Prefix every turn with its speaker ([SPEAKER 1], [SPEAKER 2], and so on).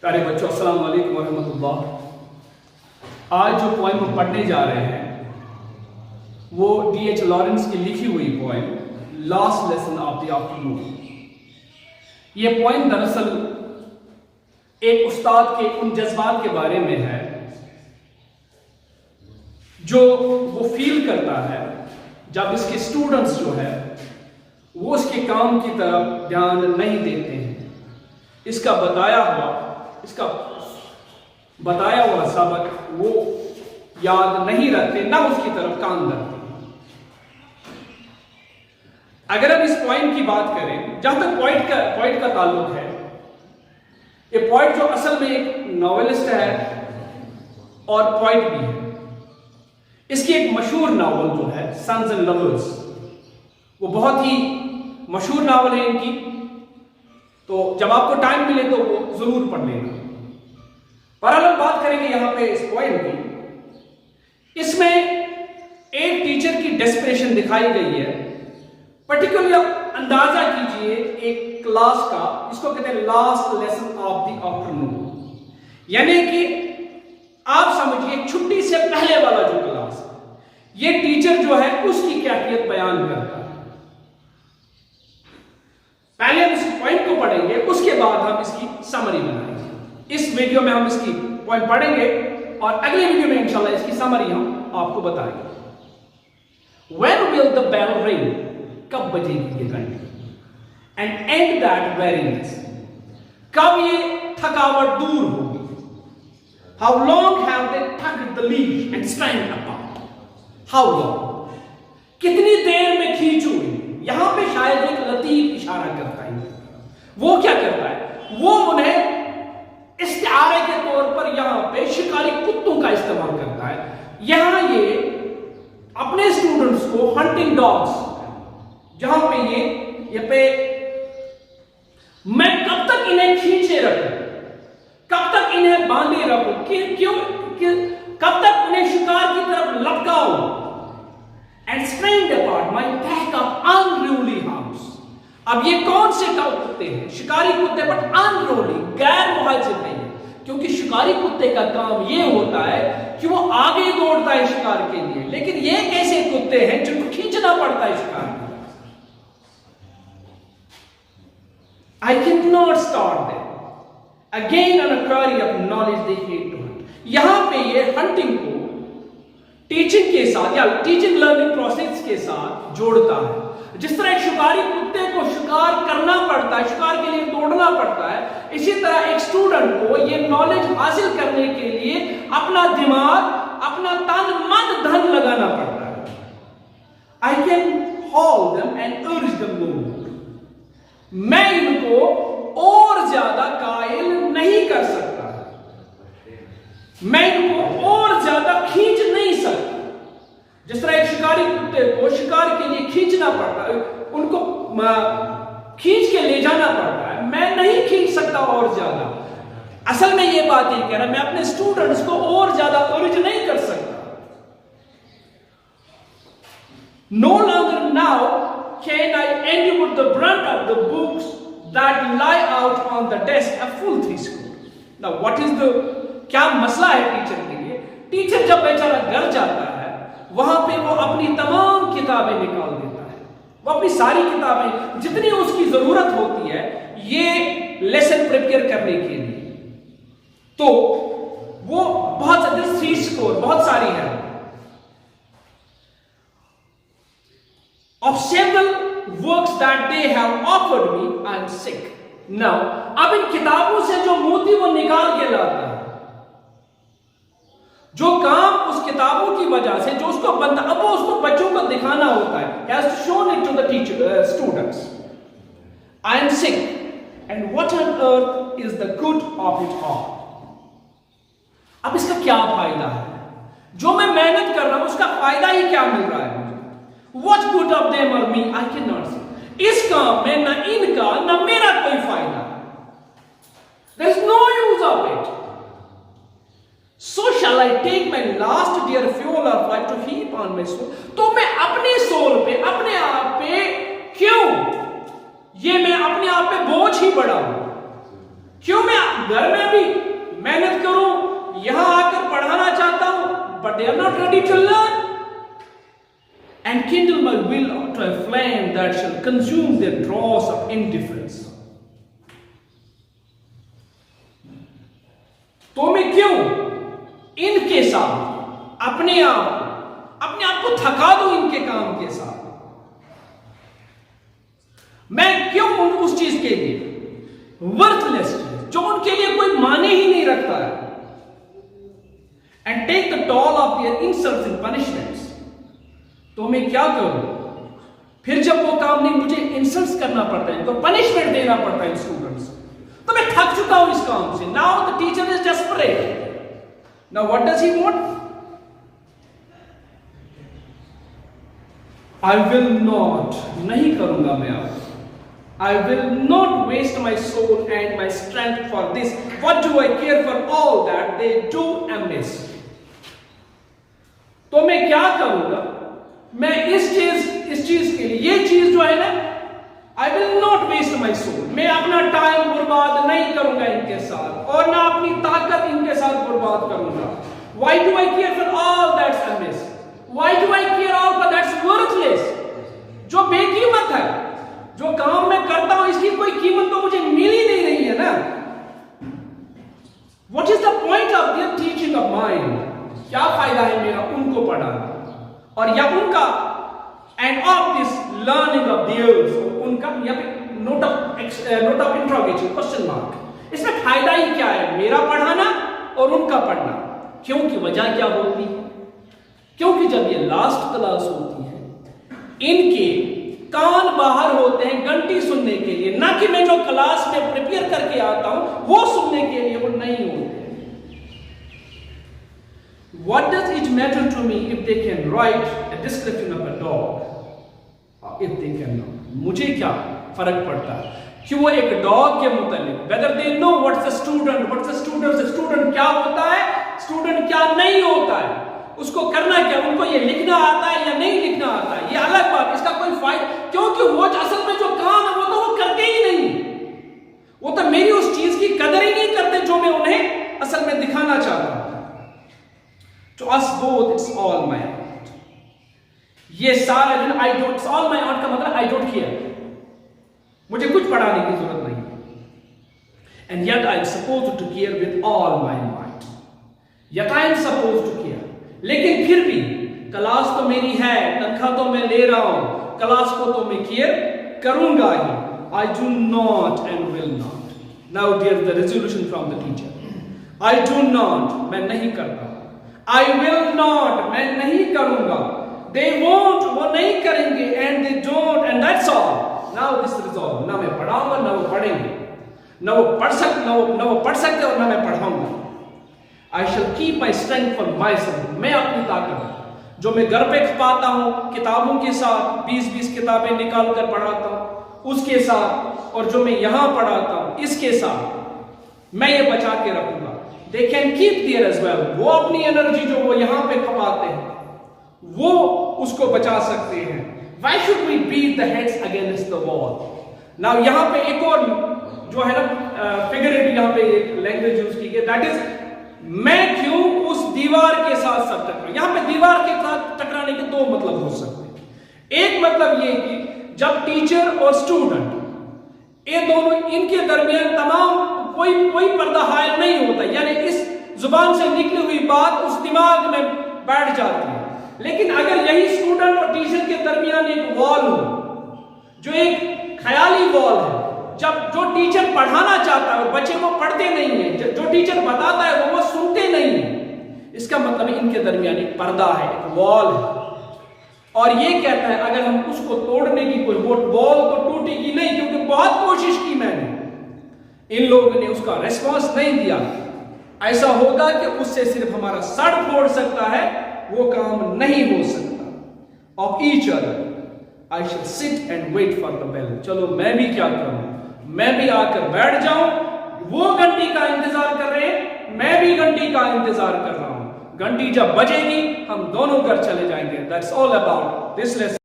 [SPEAKER 1] प्यारे बच्चों, अस्सलाम वालेकुम वरहमतुल्लाह। आज जो पोइम हम पढ़ने जा रहे हैं वो D.H. लॉरेंस की लिखी हुई poem last lesson of the afternoon. ये पोइम दरअसल एक उस्ताद के उन जज्बात के बारे में है जो वो फील करता है जब इसके स्टूडेंट्स जो है वो उसके काम की तरफ ध्यान नहीं देते हैं। इसका बताया हुआ सबक वो याद नहीं रखते, ना उसकी तरफ कान धरते। अगर हम इस पॉइंट की बात करें, जहां तक पॉइंट का ताल्लुक है, ये पॉइंट जो असल में एक नॉवेलिस्ट है और पॉइंट भी है। इसकी एक मशहूर नावल जो है सन्स एंड लवर्स, वो बहुत ही मशहूर नावल है इनकी, तो जब आपको टाइम मिले तो वो जरूर पढ़ लेना। पर हम बात करेंगे यहां पे इस पॉइंट की। इसमें एक टीचर की डेस्परेशन दिखाई गई है। पर्टिकुलर अंदाजा कीजिए एक क्लास का, इसको कहते हैं last lesson of the afternoon, यानी कि आप समझिए छुट्टी से पहले वाला जो क्लास है, ये टीचर जो है उसकी कैफियत बयान करता है। पहले हम इस पॉइंट को पढ़ेंगे, उसके बाद हम इसकी समरी बनाएंगे। इस वीडियो में हम इसकी पॉइंट पढ़ेंगे और अगले वीडियो में इंशाल्लाह इसकी समरी हम आपको बताएंगे। When will the bell ring? कब बजेगी ये घंटी? And end that weariness? कब ये थकावट दूर होगी? How long have they tugged the leash and strained apart? How long? कितनी देर में खींच हुई? यहां पे शायद एक लतीफ इशारा करता है। वो क्या करता है? वो उन्हें इस्तिआरे के तौर पर यहां पे शिकारी कुत्तों का इस्तेमाल करता है। यहां ये अपने स्टूडेंट्स को हंटिंग डॉग्स, जहां पे ये पे मैं कब तक इन्हें खींचे रखूं, कब तक इन्हें बांधे रखूं, कब तक उन्हें शिकार की तरफ लटकाऊं, and strained apart my pack of unruly hounds। अब ये कौन से कुत्ते हैं? शिकारी कुत्ते, बट अनरूली, गैर मुहाजिर नहीं है, क्योंकि शिकारी कुत्ते का काम ये होता है कि वो आगे दौड़ता है शिकार के लिए, लेकिन ये कैसे कुत्ते हैं जिनको खींचना पड़ता है शिकार। I cannot start them again on a query of knowledge they hate to hunt। यहां पे ये हंटिंग को टीचिंग के साथ या टीचिंग लर्निंग प्रोसेस के साथ जोड़ता है। जिस तरह एक शिकारी कुत्ते को शिकार करना पड़ता है, शिकार के लिए दौड़ना पड़ता है, इसी तरह एक स्टूडेंट को ये नॉलेज हासिल करने के लिए अपना दिमाग, अपना तन मन धन लगाना पड़ता है। I can haul them and urge them no more। मैं इनको और ज्यादा कायल नहीं कर सकता, मैं इनको और ज्यादा खींच नहीं सकता। जिस तरह एक शिकारी कुत्ते को शिकार के लिए खींचना पड़ता है, उनको खींच के ले जाना पड़ता है, मैं नहीं खींच सकता और ज्यादा। असल में ये बात ही कह रहा, मैं अपने स्टूडेंट्स को और ज्यादा अर्ज नहीं कर सकता। No longer now can I endure the brunt of the books that lie out on the desk a full 3 score। Now what is the, क्या मसला है टीचर के लिए? टीचर जब बेचारा घर जाता है, वहां पे वो अपनी तमाम किताबें निकाल देता है, वो अपनी सारी किताबें जितनी उसकी जरूरत होती है ये लेसन प्रिपेयर करने के लिए, तो वो बहुत 3 स्कोर बहुत सारी है। Of several works that they have offered me, I am sick now। अब इन किताबों से जो मोती वो निकाल के लाता है, जो काम उस किताबों की वजह से जो उसको बनता, अब वो उसको बच्चों को दिखाना होता है, has shown it to the students। I am sick and what on earth is the good of it all। अब इसका क्या फायदा है? जो मैं मेहनत कर रहा हूं उसका फायदा ही क्या मिल रहा है मुझे? What good of them or me I cannot see। इस काम में न इनका न मेरा कोई फायदा, there is no use of it। So shall I take my last dear fuel of life to heap on my soul। तो मैं अपने सोल पे, अपने आप पे क्यों ये मैं अपने आप पे बोझ ही बढ़ाऊं? क्यों मैं घर में भी मेहनत करूं, यहां आकर पढ़ाना चाहता हूं, but they are not ready to learn and kindle my will to a flame that shall consume their dross of indifference. तो मैं क्यों इनके साथ अपने आप को थका दूं इनके काम के साथ? मैं क्यों उस चीज के लिए वर्थलेस जो उनके लिए कोई माने ही नहीं रखता है, and take the toll of their insults and punishments, तो मैं क्या करूं? फिर जब वो काम नहीं, मुझे इंसल्ट्स करना पड़ता है, तो पनिशमेंट देना पड़ता है स्टूडेंट्स, तो मैं थक चुका हूं इस काम से. Now the teacher is desperate. Now what does he want? I will not, नहीं करूंगा मैं अब. I will not waste my soul and my strength for this. What do I care for all that they do amiss? तो मैं क्या करूंगा? मैं इस चीज के लिए, ये चीज जो है ना, I will not waste my soul. मैं अपना टाइम बर्बाद नहीं करूंगा इनके साथ, और ना अपनी ताकत इनके साथ बर्बाद करूंगा. Why do I care for all that's amiss? Why do I care all for that's worthless? जो बेकीमत है, जो काम मैं करता हूं इसकी कोई कीमत तो मुझे मिल ही नहीं रही है ना. What is the point of their teaching of mine? क्या फायदा है मेरा उनको पढ़ाना, और या उनका and of this learning of theirs, उनका या note of interrogation question mark, इसमें फायदा ही क्या है मेरा पढ़ाना और उनका पढ़ना? क्योंकि वजह क्या होती है? क्योंकि जब ये लास्ट क्लास होती है, इनके कान बाहर होते हैं घंटी सुनने के लिए, ना कि मैं जो क्लास में प्रिपेयर करके आता हूं वो सुनने के लिए वो नहीं होते. What does it matter to me if they can write a description of a dog? If they can not, मुझे क्या फर्क पड़ता है कि वो एक डॉग के मुतालिक, whether they know what's a student, student क्या होता है, स्टूडेंट क्या नहीं होता है, उसको करना क्या, उनको ये लिखना आता है या नहीं लिखना आता है, ये अलग बात, इसका कोई फायदा, क्योंकि वो असल में जो काम है वो तो वो करते ही नहीं, वो तो मेरी उस चीज की कदर ही नहीं करते जो मैं उन्हें असल में दिखाना चाहता हूं. To us both it's all my art. ये सारा दिन I don't, it's all my art का मतलब I don't care, मुझे कुछ पढ़ाने की जरूरत नहीं, and yet I am supposed to care with all my might. Yet I am supposed to care. लेकिन फिर भी क्लास तो मेरी है, तनख्वाह तो मैं ले रहा हूं, क्लास को तो मैं केयर करूंगा ही. I do not and will not. Now there's the resolution from the teacher. I do not, मैं नहीं करता. I will not, मैं नहीं करूंगा. They won't, वो नहीं करेंगे. And they don't, and that's all. Now this resolve. ना मैं पढ़ाऊंगा ना वो पढ़ेंगे, ना वो पढ़ सकते और ना मैं पढ़ाऊंगा. I shall keep my strength for myself. मैं अपनी ताकत जो मैं घर पे खपाता हूँ किताबों के साथ, 20-20 किताबें निकाल कर पढ़ाता हूँ उसके साथ, और जो मैं यहाँ पढ़ाता हूँ इसके साथ मैं ये बचा के रखूंगा. They can keep there as well. वो अपनी एनर्जी जो वो यहाँ पे खपाते हैं वो उसको बचा सकते हैं. Why should we beat the heads against the wall? Now यहाँ पे एक और जो है ना फिगरेटिव यहाँ पे एक लैंग्वेज यूज की गई, दैट इज मैं क्यों उस दीवार के साथ सब टकराऊं. यहां पे दीवार के साथ टकराने के दो मतलब हो सकते हैं. एक मतलब ये कि जब टीचर और स्टूडेंट ये दोनों, इनके दरमियान तमाम कोई पर्दा हायल नहीं होता, यानी इस जुबान से निकली हुई बात उस दिमाग में बैठ जाती है. लेकिन अगर यही स्टूडेंट और टीचर के दरमियान एक वॉल हो, जो एक ख्याली वॉल है, जब जो टीचर पढ़ाना चाहता है बच्चे को पढ़ते नहीं है, जो टीचर बताता है वो सुनते नहीं है, इसका मतलब इनके दरमियान एक पर्दा है, एक वॉल है. और ये कहता है अगर हम उसको तोड़ने की कोई, वो वॉल तो टूटेगी नहीं, क्योंकि बहुत कोशिश की मैंने, इन लोगों ने उसका रेस्पॉन्स नहीं दिया. ऐसा होगा कि उससे सिर्फ हमारा सर फोड़ सकता है, वो काम नहीं हो सकता. Of each other I shall sit and wait for the bell. चलो मैं भी क्या करूं, मैं भी आकर बैठ जाऊं, वो घंटी का इंतजार कर रहे हैं, मैं भी घंटी का इंतजार कर रहा हूं. घंटी जब बजेगी हम दोनों घर चले जाएंगे. That's all about this lesson.